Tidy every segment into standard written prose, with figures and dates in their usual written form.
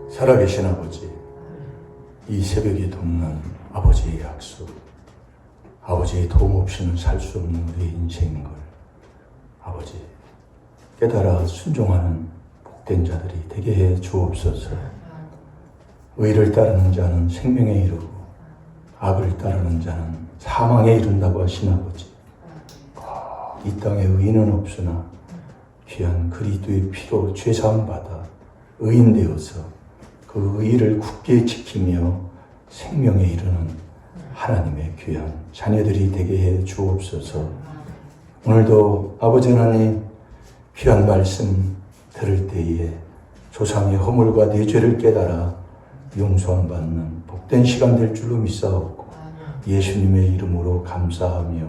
살아계신 아버지, 이 새벽에 돕는 아버지의 약속, 아버지의 도움 없이는 살 수 없는 우리의 인생인 걸 아버지 깨달아 순종하는 복된 자들이 되게 해 주옵소서. 의를 따르는 자는 생명에 이르고 악을 따르는 자는 사망에 이른다고 하신 아버지, 이 땅에 의인은 없으나 귀한 그리스도의 피로 죄사함 받아 의인 되어서 그 의를 굳게 지키며 생명에 이르는 하나님의 귀한 자녀들이 되게 해 주옵소서. 오늘도 아버지 하나님 귀한 말씀 들을 때에 조상의 허물과 내 죄를 깨달아 용서함 받는 복된 시간 될 줄로 믿사옵고 예수님의 이름으로 감사하며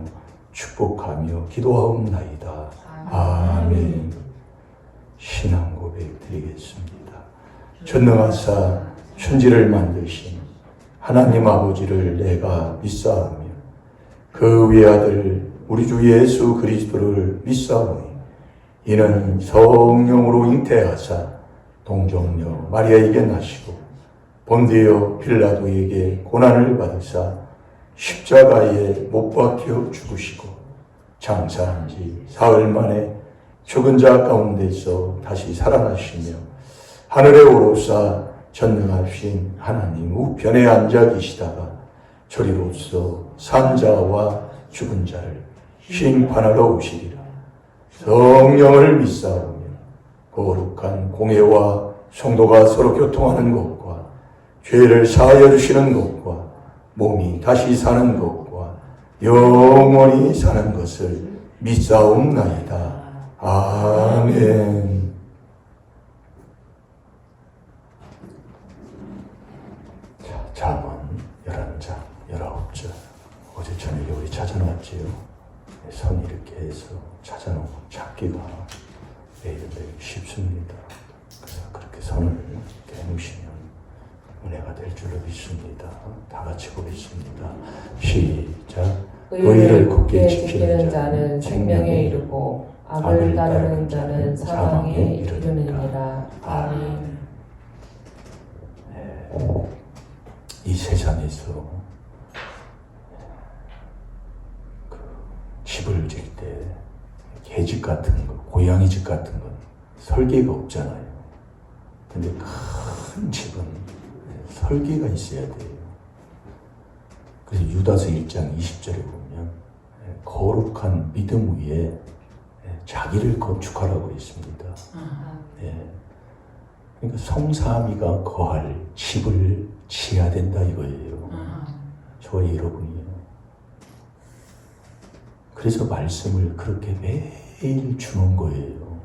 축복하며 기도하옵나이다. 아멘. 신앙 고백 드리겠습니다. 전능하사 천지를 만드신 하나님 아버지를 내가 믿사오며 그 외아들 우리 주 예수 그리스도를 믿사오니 이는 성령으로 잉태하사 동정녀 마리아에게 나시고 본디오 빌라도에게 고난을 받으사 십자가에 못 박혀 죽으시고 장사한 지 사흘 만에 죽은 자 가운데서 다시 살아나시며 하늘에 오르사 전능하신 하나님 우편에 앉아 계시다가 저리로서 산 자와 죽은 자를 심판하러 오시리라. 성령을 믿사오며 거룩한 공회와 성도가 서로 교통하는 것과 죄를 사하여 주시는 것과 몸이 다시 사는 것과 영원히 사는 것을 믿사옵나이다. 아멘. 잠언 11장 19절. 어제 저녁에 우리 찾아놨지요. 손 이렇게 해서 찾아놓고 찾기가 매일매일 쉽습니다. 그래서 그렇게 손을 이렇게 놓으시면 은혜가 될 줄로 믿습니다. 다 같이 보겠습니다. 시작. 의를 굳게 지키는 자는 생명에 이르고 악을 따르는 자는 사망에 이르느니라. 아멘. 이 세상에서 그 집을 질 때 개집 같은 거, 고양이 집 같은 건 설계가 없잖아요. 근데 큰 집은 설계가 있어야 돼요. 그래서 유다서 1장 20절에 보면 거룩한 믿음 위에 자기를 건축하라고 했습니다. 그러니까 성삼위가 거할 집을 지어야 된다 이거예요. 저와 여러분이요. 그래서 말씀을 그렇게 매일 주는 거예요.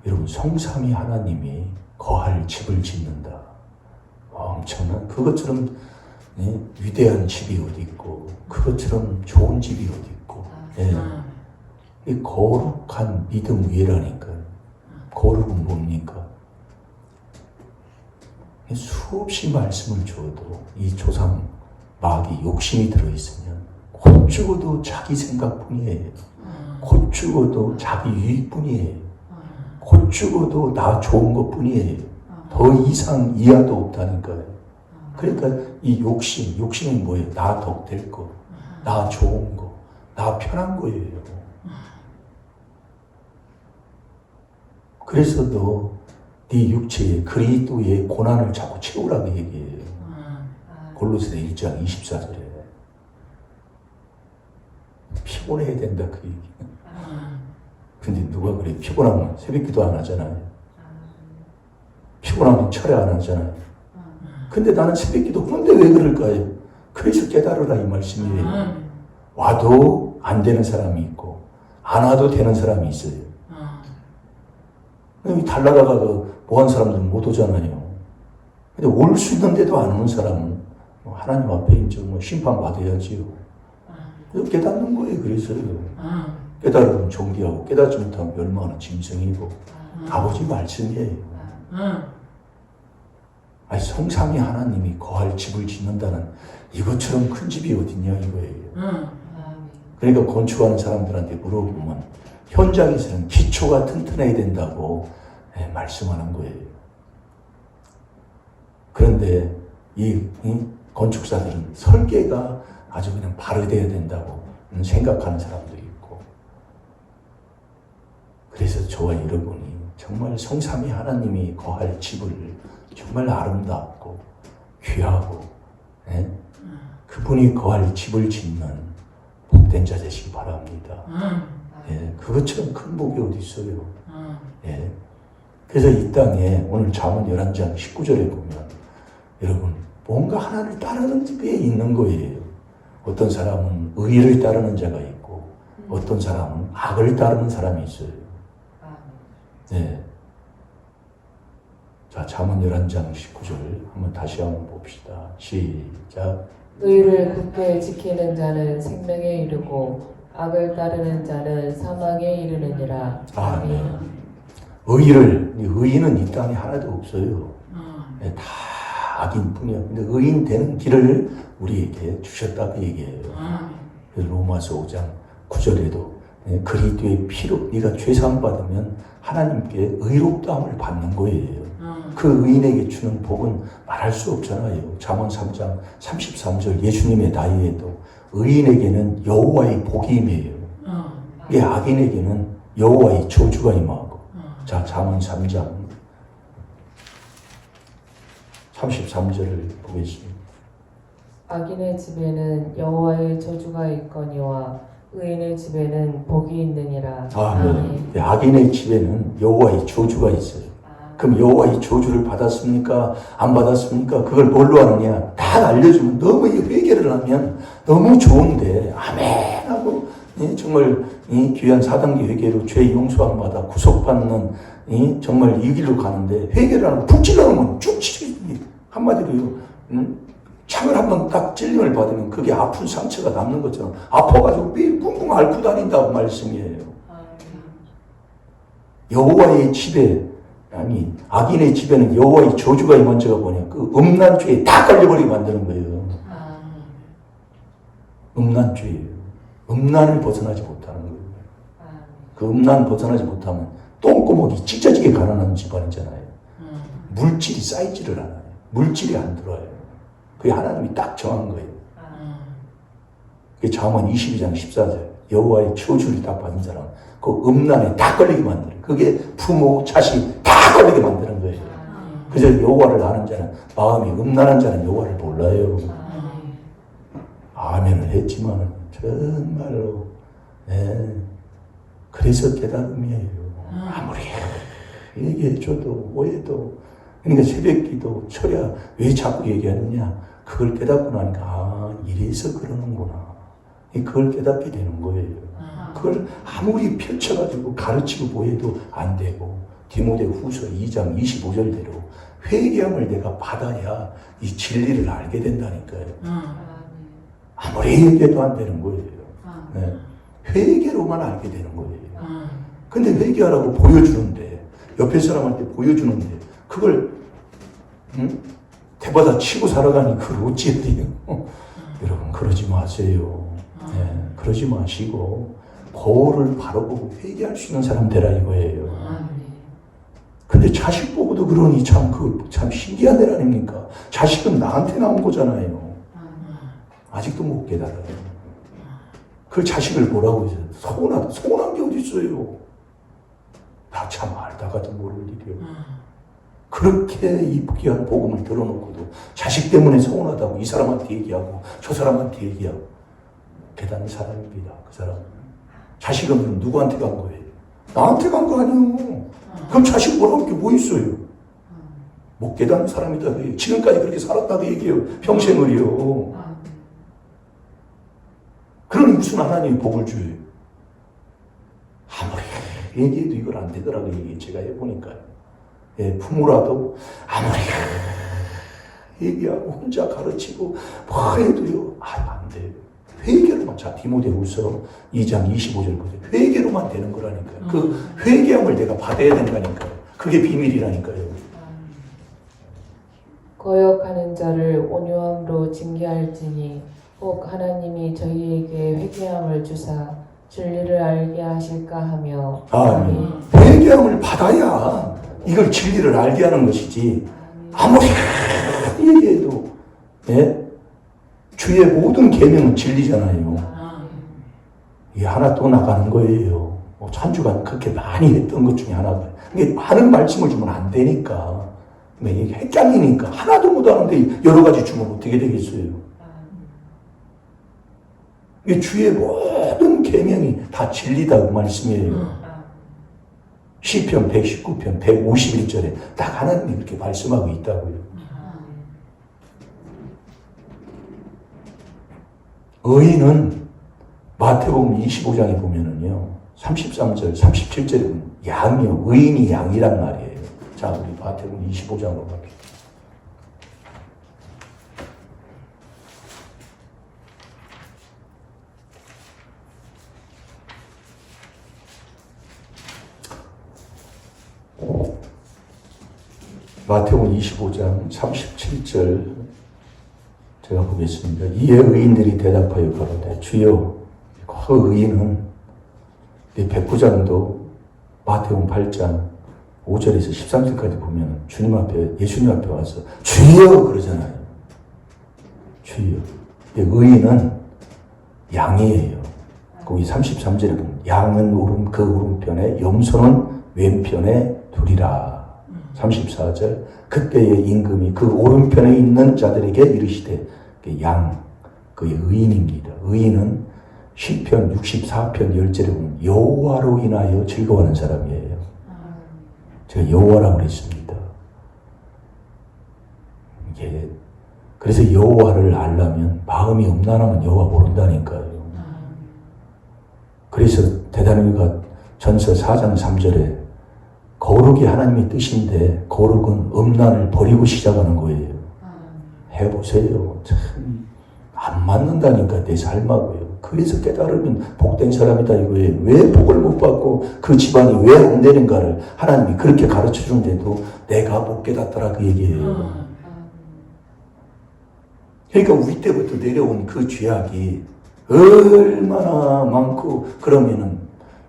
여러분, 성삼위 하나님이 거할 집을 짓는다. 엄청난 그것처럼 위대한 집이 어디 있고 그것처럼 좋은 집이 어디 있고 이 거룩한 믿음 위에라니까. 거룩은 뭡니까? 수없이 말씀을 줘도 이 조상 마귀 욕심이 들어있으면 곧 죽어도 자기 생각뿐이에요. 곧 죽어도 자기 유익뿐이에요. 곧 죽어도 나 좋은 것뿐이에요. 더 이상 이하도 없다니까요. 그러니까 이 욕심은 뭐예요? 나 덕될 거, 나 좋은 거, 나 편한 거예요. 그래서 너 네 육체에 그리스도의 고난을 자꾸 채우라고 얘기해요. 골로새서 1장 24절에 피곤해야 된다 그 얘기. 근데 누가 그래? 피곤하면 새벽기도 안 하잖아요. 피곤하면 철회 안 하잖아요. 근데 나는 새벽기도 하는데 왜 그럴까요? 그래서 깨달으라 이 말씀이에요. 와도 안 되는 사람이 있고 안 와도 되는 사람이 있어요. 달나라가 뭐한 사람들은 못 오잖아요. 근데 올 수 있는데도 안 오는 사람은 하나님 앞에 이제 심판받아야지요. 깨닫는 거예요. 그래서요. 깨달으면 존귀하고 깨닫지 못하면 멸망하는 짐승이고 아버지 말씀이에요. 아니, 성삼위 하나님이 거할 집을 짓는다는 이것처럼 큰 집이 어딨냐 이거예요. 그러니까 건축하는 사람들한테 물어보면 현장에서는 기초가 튼튼해야 된다고 말씀하는 거예요. 그런데 이 건축사들은 설계가 아주 그냥 바르돼야 된다고 생각하는 사람도 있고, 그래서 저와 여러분이 정말 성삼위 하나님이 거할 집을 정말 아름답고 귀하고, 예? 그분이 거할 집을 짓는 복된 자 되시기 바랍니다. 예, 그것처럼 큰 복이 어디 있어요? 예. 그래서 이 땅에 오늘 잠언 11장 19절에 보면 여러분 뭔가 하나님을 따르는 집에 있는 거예요. 어떤 사람은 의를 따르는 자가 있고 어떤 사람은 악을 따르는 사람이 있어요. 예. 자, 잠언 11장 19절 한번 다시 한번 봅시다. 시작. 의를 굳게 지키는 자는 생명에 이르고 악을 따르는 자는 사망에 이르느니라. 아멘. 의인은 이 땅에 하나도 없어요. 다 악인 뿐이야. 근데 의인 되는 길을 우리에게 주셨다고 얘기해요. 로마서 5장 9절에도 그리스도의 피로 네가 죄사함 받으면 하나님께 의롭다함을 받는 거예요. 그 의인에게 주는 복은 말할 수 없잖아요. 잠언 3장 33절 예수님의 나이에도 의인에게는 여호와의 복이 임해요. 악인에게는 여호와의 저주가 임하고. 자, 잠언 3장 33절을 보겠습니다. 악인의 집에는 여호와의 저주가 있거니와 의인의 집에는 복이 있느니라. 아멘. 악인의 집에는 여호와의 저주가 있어요. 그럼 여호와의 저주를 받았습니까? 안 받았습니까? 그걸 뭘로 하느냐? 다 알려주면, 너무 회개를 하면 너무 좋은데 아멘 하고 정말 귀한 4단계 회개로 죄 용서함 받아 구속받는 정말 이 길로 가는데, 회개를 안 하고 푹 찔러놓으면 쭉 찔리지. 한마디로요, 창을 한번 딱 찔림을 받으면 그게 아픈 상처가 남는 것처럼 아파가지고 매일 꿍꿍 앓고 다닌다고 말씀이에요. 여호와의 집에, 아니 악인의 집에는 여호와의 저주가 임한 자가 뭐냐? 그 음란죄에 다 걸려버리게 만드는 거예요. 음란죄예요. 음란을 벗어나지 못하는 거예요. 그 음란 벗어나지 못하면 똥구멍이 찢어지게 가난한 집안이잖아요. 물질이 쌓이지를 않아요. 물질이 안 들어와요. 그게 하나님이 딱 정한 거예요. 그게 잠언 22장 14절 여호와의 저주를 딱 받은 사람 그 음란에 다 걸리게 만들어요. 그게 부모, 자식 다 걸리게 만드는 거예요. 그래서 여호와를 아는 자는, 마음이 음란한 자는 여호와를 몰라요. 아멘을 했지만 정말로 그래서 깨달음이에요. 아무리 얘기해줘도 뭐해도. 그러니까 새벽기도 철야 왜 자꾸 얘기하느냐, 그걸 깨닫고 나니까 이래서 그러는구나, 그걸 깨닫게 되는 거예요. 그걸 아무리 펼쳐가지고 가르치고 뭐해도 안 되고, 디모데후서 2장 25절대로 회개함을 내가 받아야 이 진리를 알게 된다니까요. 아무리 얘기해도 안 되는 거예요. 회개로만 알게 되는 거예요. 근데 회개하라고 보여주는데, 옆에 사람한테 보여주는데 그걸 대받아 치고 살아가니 그걸 어찌해야 돼요? 여러분 그러지 마세요. 그러지 마시고 거울을 바로 보고 회개할 수 있는 사람 되라 이거예요. 근데 자식 보고도 그러니 참 신기한 일 아닙니까? 자식은 나한테 나온 거잖아요. 아직도 못 깨달아요. 그 자식을 뭐라고 해서 서운한 게 어디 있어요? 다 참 알다가도 모를 일이요. 그렇게 이 귀한 복음을 들어놓고도 자식 때문에 서운하다고 이 사람한테 얘기하고 저 사람한테 얘기하고, 대단한 사람입니다. 그 사람은. 자식은 그럼 누구한테 간 거예요? 나한테 간 거 아니에요. 그럼 자식 뭐라고 할 게 뭐 있어요? 못 깨닫는 사람이다. 지금까지 그렇게 살았다고 얘기해요. 평생을이요. 그러니 무슨 하나님이 복을 줘요? 아무리 얘기해도 이걸 안 되더라고요. 제가 해보니까요. 부모라도 아무리 얘기하고 혼자 가르치고 뭐 해도요, 안 돼요. 회개로만. 자, 디모데후서 2장 25절 보세요. 회개로만 되는 거라니까요. 그 회개함을 내가 받아야 된다니까요. 그게 비밀이라니까요. 거역하는 자를 온유함으로 징계할지니 혹 하나님이 저희에게 회개함을 주사 진리를 알게 하실까 하며. 아멘. 회개함을 받아야 이걸 진리를 알게 하는 것이지, 아무리 아무리 얘기해도 예? 주의 모든 계명은 진리잖아요. 이게 하나 또 나가는 거예요. 한 주간 그렇게 많이 했던 것 중에 하나가. 이게 많은 말씀을 주면 안 되니까. 이게 핵장이니까 하나도 못하는데 여러 가지 주면 어떻게 되겠어요? 이게 주의 모든 계명이 다 진리다 그 말씀이에요. 시편 119편 151절에 딱 하나님이 그렇게 말씀하고 있다고요. 의인은 마태복음 25장에 보면은요 33절 37절에 보면 양이요 의인이 양이란 말이에요. 자 우리 마태복음 25장으로 갑니다. 마태복음 25장 37절 제가 보겠습니다. 이에 의인들이 대답하여 가로되 주여 그 의인은 백부장도 마태복음 8장 5절에서 13절까지 보면 주님 앞에 예수님 앞에 와서 주여 그러잖아요. 주여. 의인은 양이에요. 거기 33절에 보면 양은 그 오른편에 염소는 왼편에 두리라. 34절 그때의 임금이 그 오른편에 있는 자들에게 이르시되 양 그의 의인입니다. 의인은 시편 64편 10절에 보면 여호와로 인하여 즐거워하는 사람이에요. 제가 여호와라고 그랬습니다. 이게 그래서 여호와를 알려면 마음이 음란하면 여호와 모른다니까요. 그래서 대단히가 전서 4장 3절에 거룩이 하나님의 뜻인데 거룩은 음란을 버리고 시작하는 거예요. 해보세요. 참 안 맞는다니까 내 삶하고요. 그래서 깨달으면 복된 사람이다 이거예요. 왜 복을 못 받고 그 집안이 왜 안 되는가를 하나님이 그렇게 가르쳐 주는데도 내가 못 깨닫더라 그 얘기예요. 그러니까 우리 때부터 내려온 그 죄악이 얼마나 많고 그러면은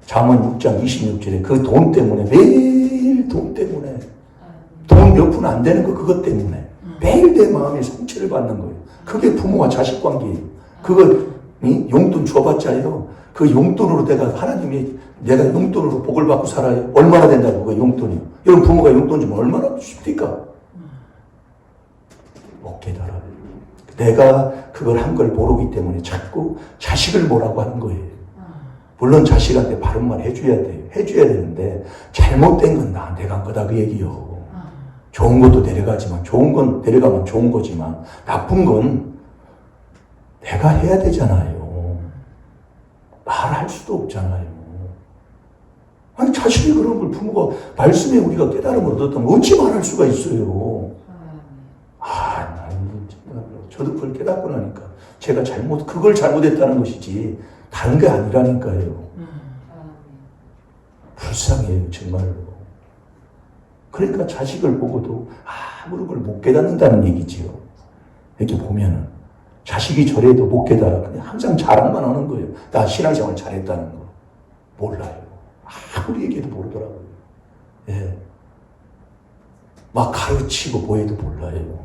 잠언 6장 26절에 그 돈 때문에 매일 돈 때문에 돈 몇 푼 안 되는 거 그것 때문에 매일 내 마음에 상처를 받는 거예요. 그게 부모와 자식 관계예요. 그거 용돈 줘봤자요. 그 용돈으로 하나님이 내가 용돈으로 복을 받고 살아요. 얼마나 된다고 그 용돈이요. 여러분 부모가 용돈 주면 얼마나 쉽니까? 못 깨달아요. 내가 그걸 한 걸 모르기 때문에 자꾸 자식을 뭐라고 하는 거예요. 물론 자식한테 바른 말 해줘야 돼요. 해줘야 되는데 잘못된 건 나한테 간 거다 그 얘기요. 좋은 것도 내려가지만 좋은 건 내려가면 좋은 거지만 나쁜 건 내가 해야 되잖아요. 말할 수도 없잖아요. 아니 자식이 그런 걸 부모가 말씀에 우리가 깨달음을 얻었다면 어찌 말할 수가 있어요. 저도 그걸 깨닫고 나니까 제가 그걸 잘못했다는 것이지 다른 게 아니라니까요. 불쌍해요 정말로. 그러니까 자식을 보고도 아무런 걸 못 깨닫는다는 얘기지요. 이렇게 보면은 자식이 저래도 못 깨달아. 그냥 항상 자랑만 하는 거예요. 나 신앙생활 잘했다는 거. 몰라요. 아무리 얘기해도 모르더라고요. 예. 막 가르치고 뭐해도 몰라요.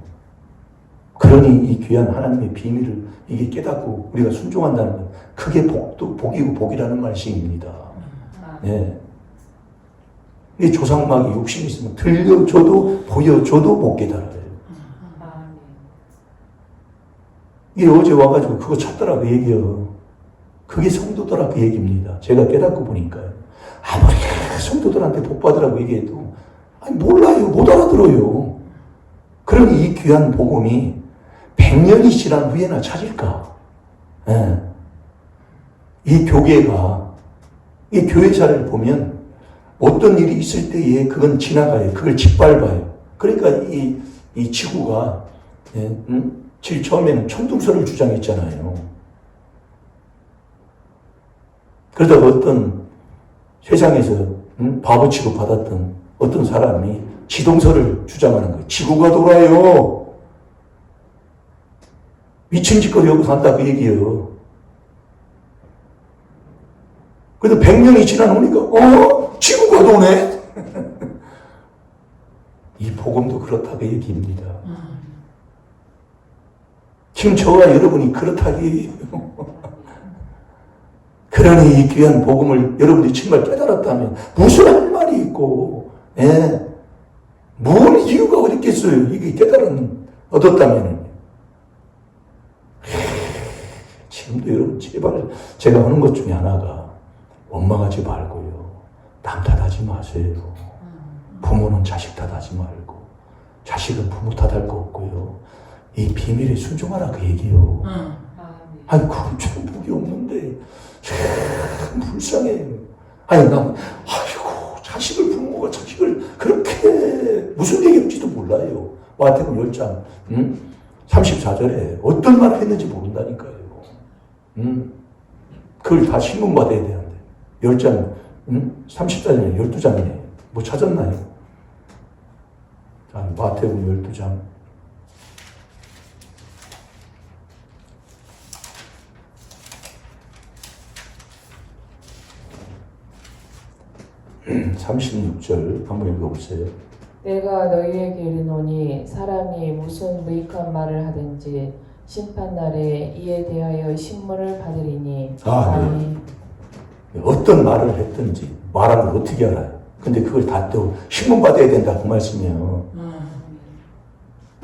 그러니 이 귀한 하나님의 비밀을 이게 깨닫고 우리가 순종한다는 건 그게 복이고 복이라는 말씀입니다. 예. 이 조상마귀 욕심이 있으면 들려줘도 보여줘도 못 깨달아요. 이게 어제 와가지고 그거 찾더라 그 얘기요. 그게 성도더라 그 얘기입니다. 제가 깨닫고 보니까요. 아무리 성도들한테 복 받으라고 얘기해도 아니 몰라요. 못 알아들어요. 그러니 이 귀한 복음이 100년이 지난 후에나 찾을까? 예. 이 교계가 이 교회사를 보면 어떤 일이 있을 때에 그건 지나가요. 그걸 짓밟아요. 그러니까 이 지구가 제일 처음에는 천둥설을 주장했잖아요. 그러다가 어떤 세상에서 바보 취급받았던 어떤 사람이 지동설을 주장하는 거예요. 지구가 돌아요. 미친 짓거리 하고 산다 그 얘기예요. 그래도 100년이 지나 오니까 지구가 도네? 이 복음도 그렇다 그 얘기입니다. 지금 저와 여러분이 그렇다기에요. 그러니 이 귀한 복음을 여러분들이 정말 깨달았다면 무슨 할 말이 있고, 예, 뭔 이유가 어디 있겠어요. 이게 깨달은 얻었다면. 지금도 여러분 제발 제가 하는 것 중에 하나가 원망하지 말고요. 남 탓하지 마세요. 부모는 자식 탓하지 말고 자식은 부모 탓할 거 없고요. 이 비밀에 순종하라 그 얘기요. 아니 그건 참 복이 없는데 참 불쌍해요. 아니 아이고 자식을 부모가 자식을 그렇게 무슨 얘기인지도 몰라요. 마태복음 10장 34절에 어떤 말을 했는지 모른다니까요. 그걸 다 신문 받아야 되는데 10장 34절에 12장이네. 뭐 찾았나요? 자, 마태복음 12장 36절 한번 읽어보세요. 내가 너희에게 이르노니 사람이 무슨 무익한 말을 하든지 심판날에 이에 대하여 신문을 받으리니 네. 어떤 말을 했든지 말하는 걸 어떻게 알아요? 근데 그걸 다 또 신문 받아야 된다 그 말씀이에요.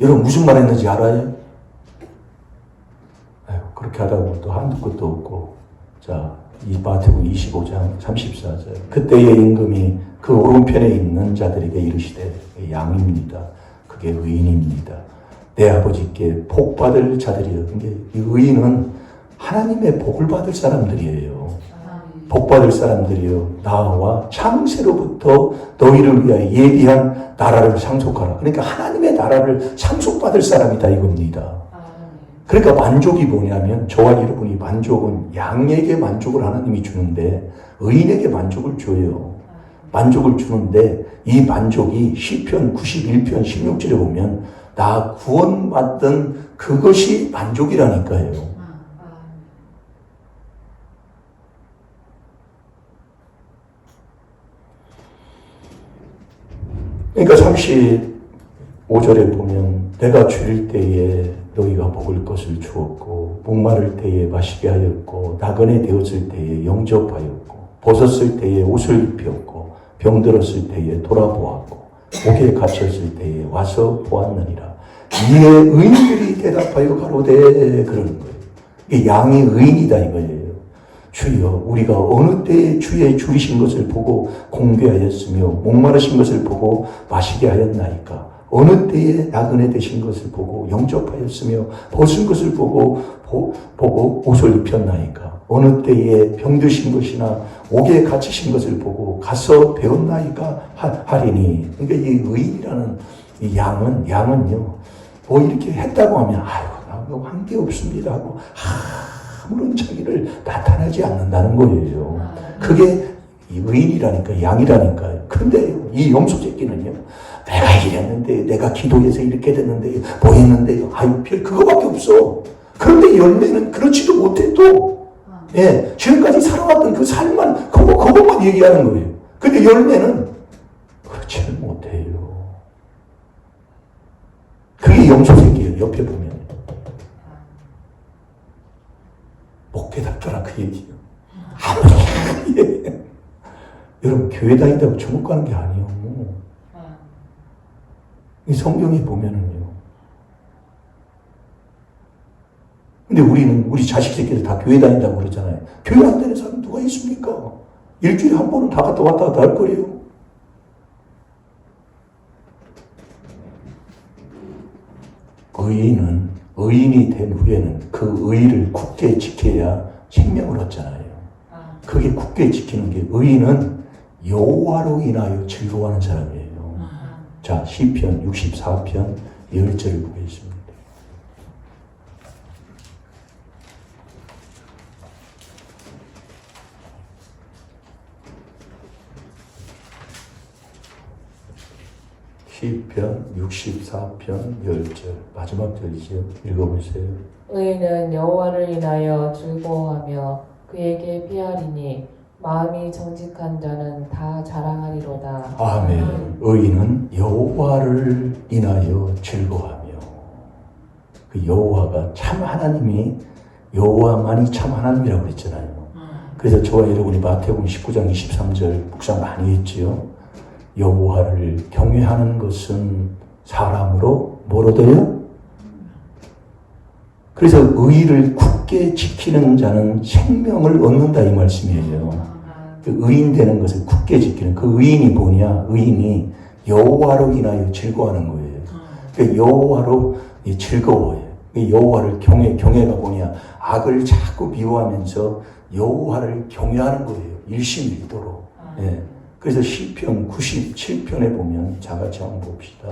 여러분 무슨 말 했는지 알아요? 아유, 그렇게 하다고 또 한두 것도 없고. 자, 이 마태복음 25장 34절. 그때의 임금이 그 오른편에 있는 자들에게 이르시되 양입니다. 그게 의인입니다. 내 아버지께 복 받을 자들이요. 근데 이 의인은 하나님의 복을 받을 사람들이에요. 복 받을 사람들이요. 나와 창세로부터 너희를 위하여 예비한 나라를 상속하라. 그러니까 하나님의 나라를 상속받을 사람이다 이겁니다. 그러니까 만족이 뭐냐면 저와 여러분이 만족은 양에게 만족을 하나님이 주는데 의인에게 만족을 줘요. 만족을 주는데 이 만족이 시편 91편 16절에 보면 나 구원받던 그것이 만족이라니까요. 그러니까 35절에 보면 내가 줄일 때에 너희가 먹을 것을 주었고 목마를 때에 마시게 하였고 나그네 되었을 때에 영접하였고 벗었을 때에 옷을 입혔고 병들었을 때에 돌아보았고 옥에 갇혔을 때에 와서 보았느니라. 이에 의인들이 대답하여 가로되 그러는 거예요. 이 양이 의인이다 이거예요. 주여 우리가 어느 때에 주의 줄이신 것을 보고 공개하였으며 목마르신 것을 보고 마시게 하였나이까. 어느 때에 나그네 되신 것을 보고 영접하였으며 벗은 것을 보고 옷을 입혔나이까. 어느 때에 병드신 것이나 옥에 갇히신 것을 보고 가서 배웠나이까 하리니. 그러니까 이 의인이라는 이 양은요 뭐 이렇게 했다고 하면 아유 나 뭐 한 게 없습니다 하고 아무런 자기를 나타나지 않는다는 거예요. 그게 이 의인이라니까 양이라니까요. 그런데 이 염소 새끼는요 내가 이랬는데 내가 기도해서 이렇게 됐는데 뭐 했는데요. 아유 별 그거밖에 없어. 그런데 열매는 그렇지도 못해 또. 예, 지금까지 살아왔던 그 삶만 그것만 얘기하는 거예요. 근데 열매는 그렇지는 못해요. 그게 염소 새끼예요. 옆에 보면 못 깨닫더라 그 얘기예요. 예. 여러분 교회 다닌다고 천국 가는 게 아니에요. 이 성경에 보면은요. 근데 우리 자식 새끼들 다 교회 다닌다고 그러잖아요. 교회 안 다니는 사람 누가 있습니까? 일주일에 한 번은 다 갔다 왔다 갔다 할 거래요. 의인이 된 후에는 그 의를 굳게 지켜야 생명을 얻잖아요. 그게 굳게 지키는 게 의인은 여호와로 인하여 즐거워하는 사람이에요. 자, 시편 64편 10절을 보겠습니다. 시편 64편 10절 마지막 절이죠. 읽어보세요. 의인은 여호와를 인하여 즐거워하며 그에게 피하리니 마음이 정직한 자는 다 자랑하리로다. 아멘. 의인은 여호와를 인하여 즐거워하며 그 여호와가 참 하나님이 여호와만이 참 하나님이라고 그랬잖아요. 그래서 저와 여러분이 마태복음 19장 23절 묵상 많이 했지요. 여호와를 경외하는 것은 사람으로 뭐로 돼요? 그래서 의를 굳게 지키는 자는 생명을 얻는다 이 말씀이에요. 그 의인 되는 것을 굳게 지키는 그 의인이 뭐냐? 의인이 여호와로 인하여 즐거워하는 거예요. 그 여호와로 즐거워해요. 여호와를 경외가 뭐냐? 악을 자꾸 미워하면서 여호와를 경외하는 거예요. 일심일도로. 예. 그래서 시편 97편에 보면 자 같이 한번 봅시다.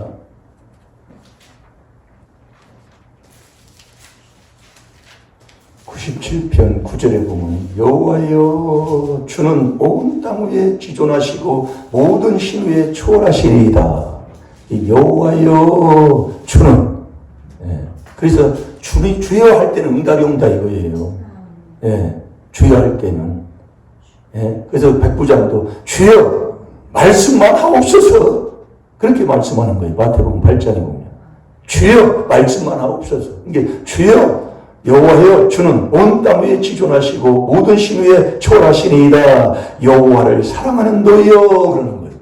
97편 9절에 보면 여호와여 주는 온 땅 위에 지존하시고 모든 신 위에 초월하시리이다. 여호와여 주는 그래서 주여 할 때는 응답이 온다 이거예요. 주여 할 때는 그래서 백부장도 주여 말씀만 하옵소서 그렇게 말씀하는 거예요. 마태복음 8장에 보면 주여 말씀만 하옵소서. 이게 주여 여호와여 주는 온 땅 위에 지존하시고 모든 신 위에 초월하시니이다. 여호와를 사랑하는 너희여 그러는 거예요.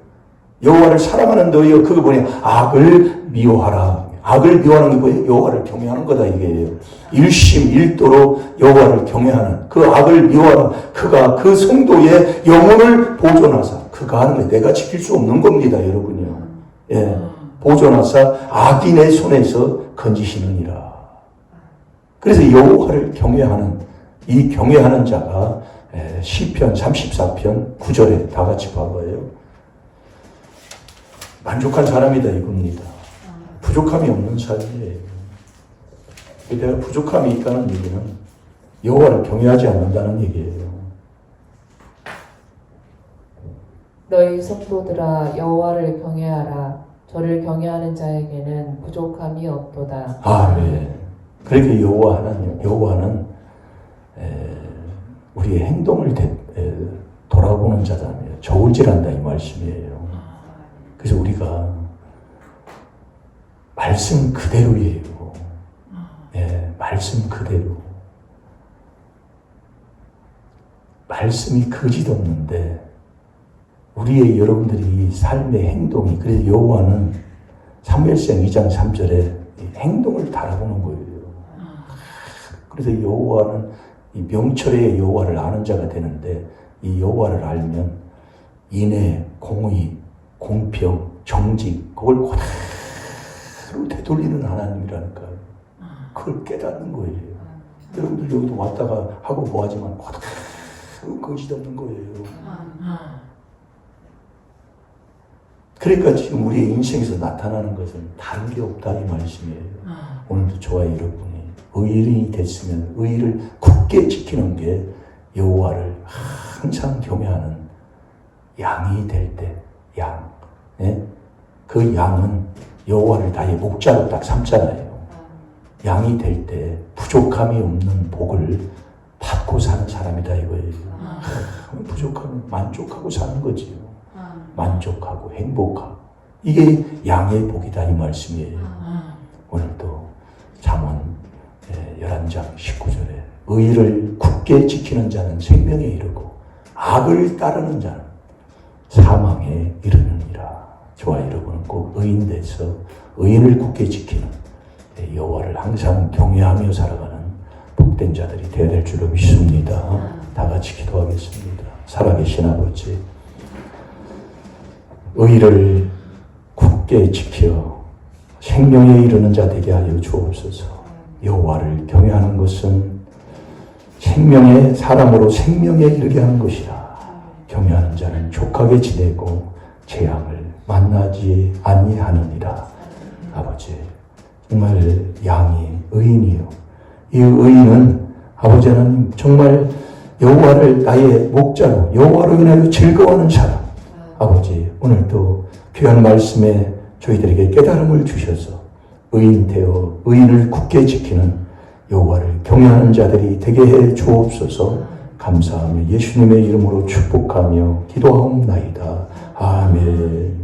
여호와를 사랑하는 너희여 그거 뭐냐? 악을 미워하라. 악을 미워하는 게 뭐예요? 여호와를 경외하는 거다 이게요. 일심일도로 여호와를 경외하는 그 악을 미워하라. 그가 그 성도의 영혼을 보존하사 그가 하는 게 내가 지킬 수 없는 겁니다 여러분이요. 보존하사 악인의 손에서 건지시느니라. 그래서 여호와를 경외하는 이 경외하는 자가 시편 34편 9절에 다 같이 봐봐요. 만족한 사람이다 이겁니다. 부족함이 없는 삶이에요. 내가 부족함이 있다는 얘기는 여호와를 경외하지 않는다는 얘기예요. 너희 성도들아 여호와를 경외하라. 저를 경외하는 자에게는 부족함이 없도다. 네. 그렇게 여호와는 우리의 행동을 돌아보는 자라며 저울질한다 이 말씀이에요. 그래서 우리가 말씀 그대로예요. 말씀 그대로. 말씀이 거짓 없는데 우리의 여러분들이 삶의 행동이 그래서 여호와는 사무엘상 2장 3절에 행동을 달아보는 거예요. 그래서 여호와는 이 명철의 여호와를 아는 자가 되는데 이 여호와를 알면 인애, 공의, 공평, 정직 그걸 그대로 되돌리는 하나님이라니까요. 그걸 깨닫는 거예요. 여러분들 여기도 왔다가 하고 뭐하지만 그대로 거짓 없는 거예요. 그러니까 지금 우리의 인생에서 나타나는 것은 다른 게 없다 이 말씀이에요. 오늘도 저와 여러분이 의인이 됐으면 의를 굳게 지키는 게 여호와를 항상 경외하는 양이 될 때 양. 그 양은 여호와를 나의 목자로 딱 삼잖아요. 양이 될 때 부족함이 없는 복을 받고 사는 사람이다 이거예요. 부족하면 만족하고 사는 거지요. 만족하고 행복하고 이게 양의 복이다 이 말씀이에요. 오늘도 잠언 11장 19절에 의를 굳게 지키는 자는 생명에 이르고 악을 따르는 자는 사망에 이르느니라. 저와 여러분은 꼭 의인 돼서 의인을 굳게 지키는 여호와를 항상 경외하며 살아가는 복된 자들이 되어야 될 줄로 믿습니다. 다 같이 기도하겠습니다. 살아계신 아버지, 의를 굳게 지켜 생명에 이르는 자 되게 하여 주옵소서. 여호와를 경외하는 것은 생명의 사람으로 생명에 이르게 하는 것이라. 경외하는 자는 족하게 지내고 재앙을 만나지 아니하느니라. 아버지, 정말 양이 의인이요. 이 의인은 아버지 하나님 정말 여호와를 나의 목자로 여호와로 인하여 즐거워하는 사람. 아버지, 오늘도 귀한 말씀에 저희들에게 깨달음을 주셔서 의인 되어 의인을 굳게 지키는 여호와를 경외하는 자들이 되게 해 주옵소서. 감사하며 예수님의 이름으로 축복하며 기도하옵나이다. 아멘.